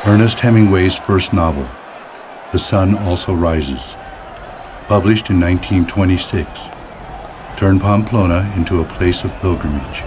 Ernest Hemingway's first novel, The Sun Also Rises, published in 1926, turned Pamplona into a place of pilgrimage.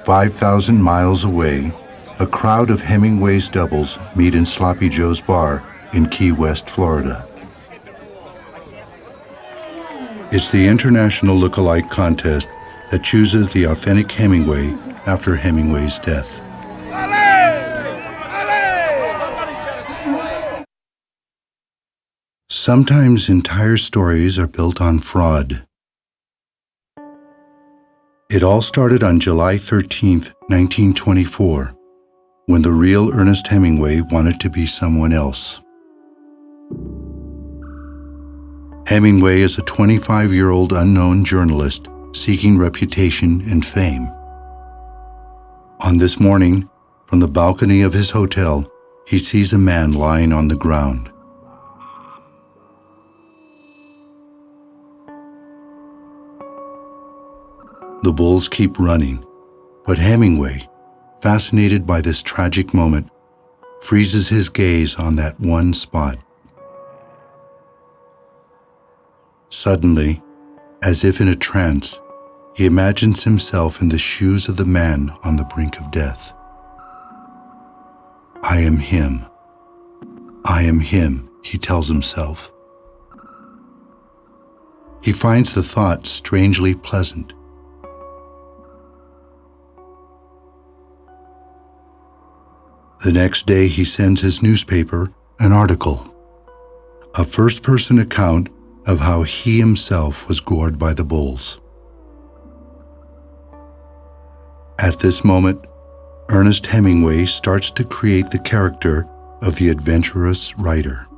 "5,000 miles away, a crowd of Hemingway's doubles meet in Sloppy Joe's bar in Key West, Florida. It's the international look-alike contest that chooses the authentic Hemingway after Hemingway's death. Sometimes entire stories are built on fraud. It all started on July 13, 1924, when the real Ernest Hemingway wanted to be someone else. Hemingway is a 25-year-old unknown journalist seeking reputation and fame. On this morning, from the balcony of his hotel, he sees a man lying on the ground. The bulls keep running, but Hemingway, fascinated by this tragic moment, freezes his gaze on that one spot. Suddenly, as if in a trance, he imagines himself in the shoes of the man on the brink of death. "I am him. I am him," he tells himself. He finds the thought strangely pleasant. The next day, he sends his newspaper an article, a first-person account of how he himself was gored by the bulls. At this moment, Ernest Hemingway starts to create the character of the adventurous writer.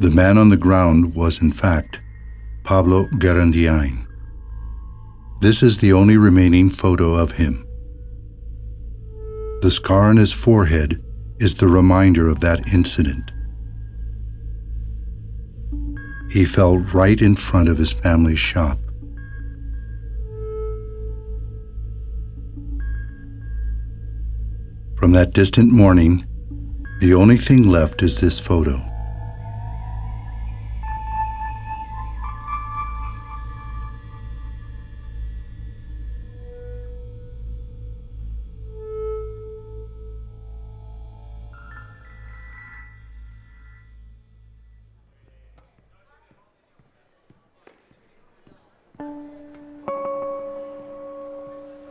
The man on the ground was, in fact, Pablo Garandiain. This is the only remaining photo of him. The scar on his forehead is the reminder of that incident. He fell right in front of his family's shop. From that distant morning, the only thing left is this photo.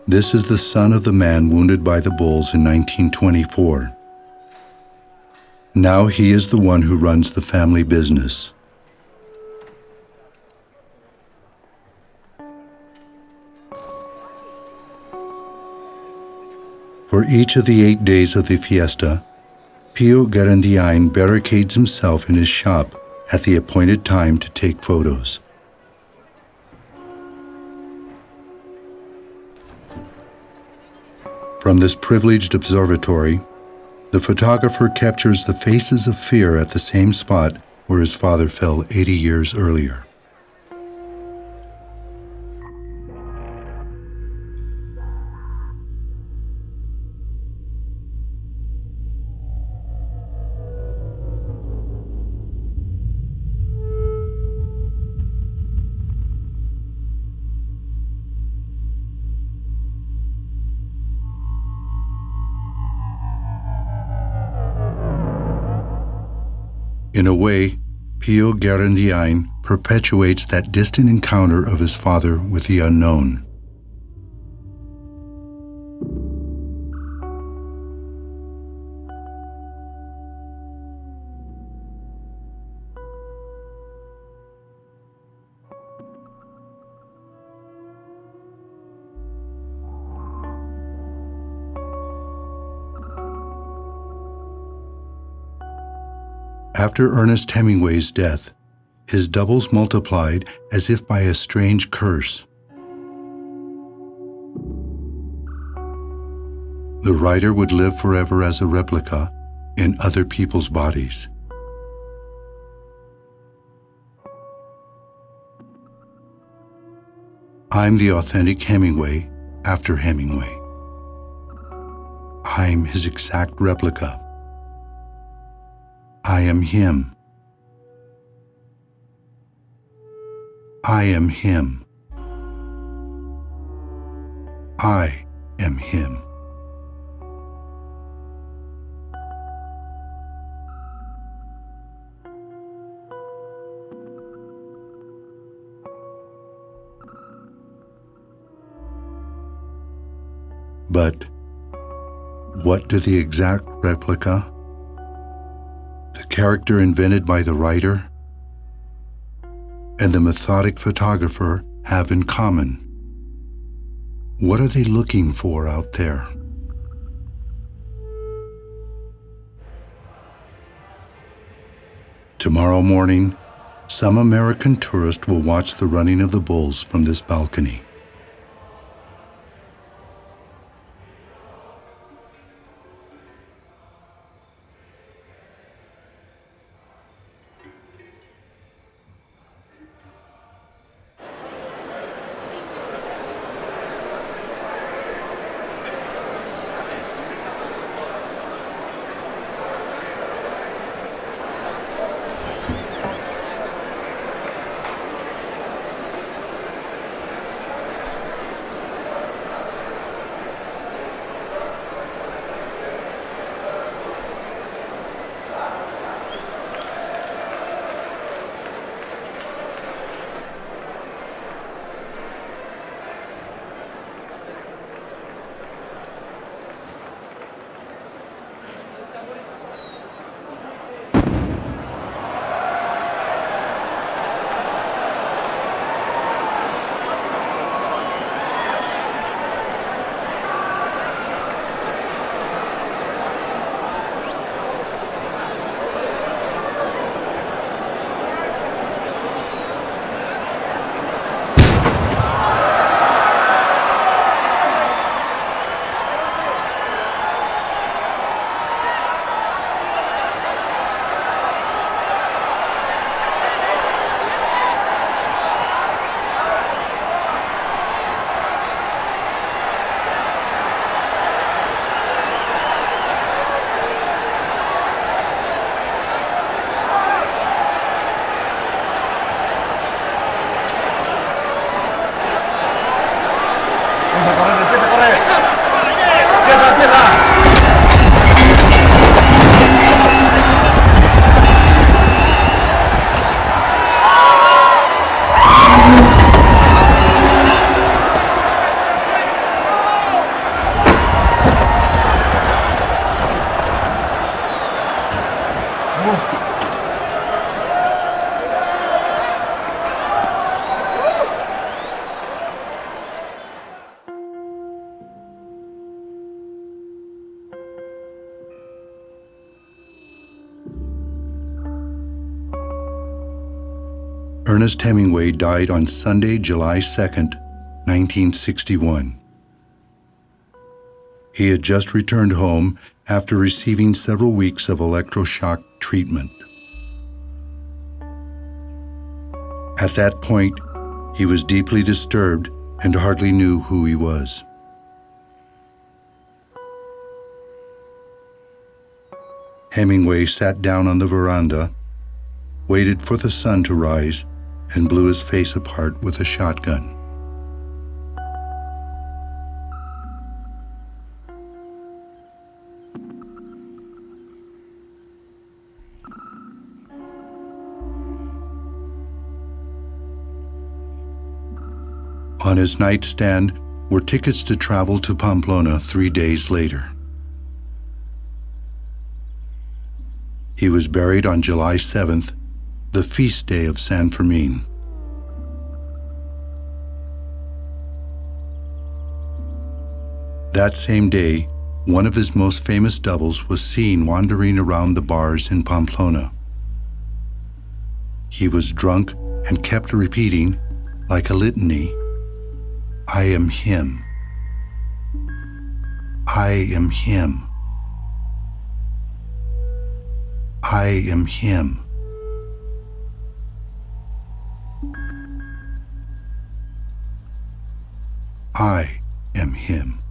This is the son of the man wounded by the bulls in 1924. Now he is the one who runs the family business. For each of the 8 days of the fiesta, Pio Garandiain barricades himself in his shop at the appointed time to take photos. From this privileged observatory, the photographer captures the faces of fear at the same spot where his father fell 80 years earlier. In a way, Pio Garandiain perpetuates that distant encounter of his father with the unknown. After Ernest Hemingway's death, his doubles multiplied as if by a strange curse. The writer would live forever as a replica in other people's bodies. I'm the authentic Hemingway after Hemingway. I'm his exact replica. I am him. I am him. I am him. But what do the exact replica, the character invented by the writer, and the methodic photographer have in common? What are they looking for out there? Tomorrow morning, some American tourist will watch the running of the bulls from this balcony. Ernest Hemingway died on Sunday, July 2nd, 1961. He had just returned home after receiving several weeks of electroshock treatment. At that point, he was deeply disturbed and hardly knew who he was. Hemingway sat down on the veranda, waited for the sun to rise, and blew his face apart with a shotgun. On his nightstand were tickets to travel to Pamplona 3 days later. He was buried on July 7th, the feast day of San Fermin. That same day, one of his most famous doubles was seen wandering around the bars in Pamplona, He was drunk and kept repeating, like a litany, "I am him. I am him. I am him." I am him.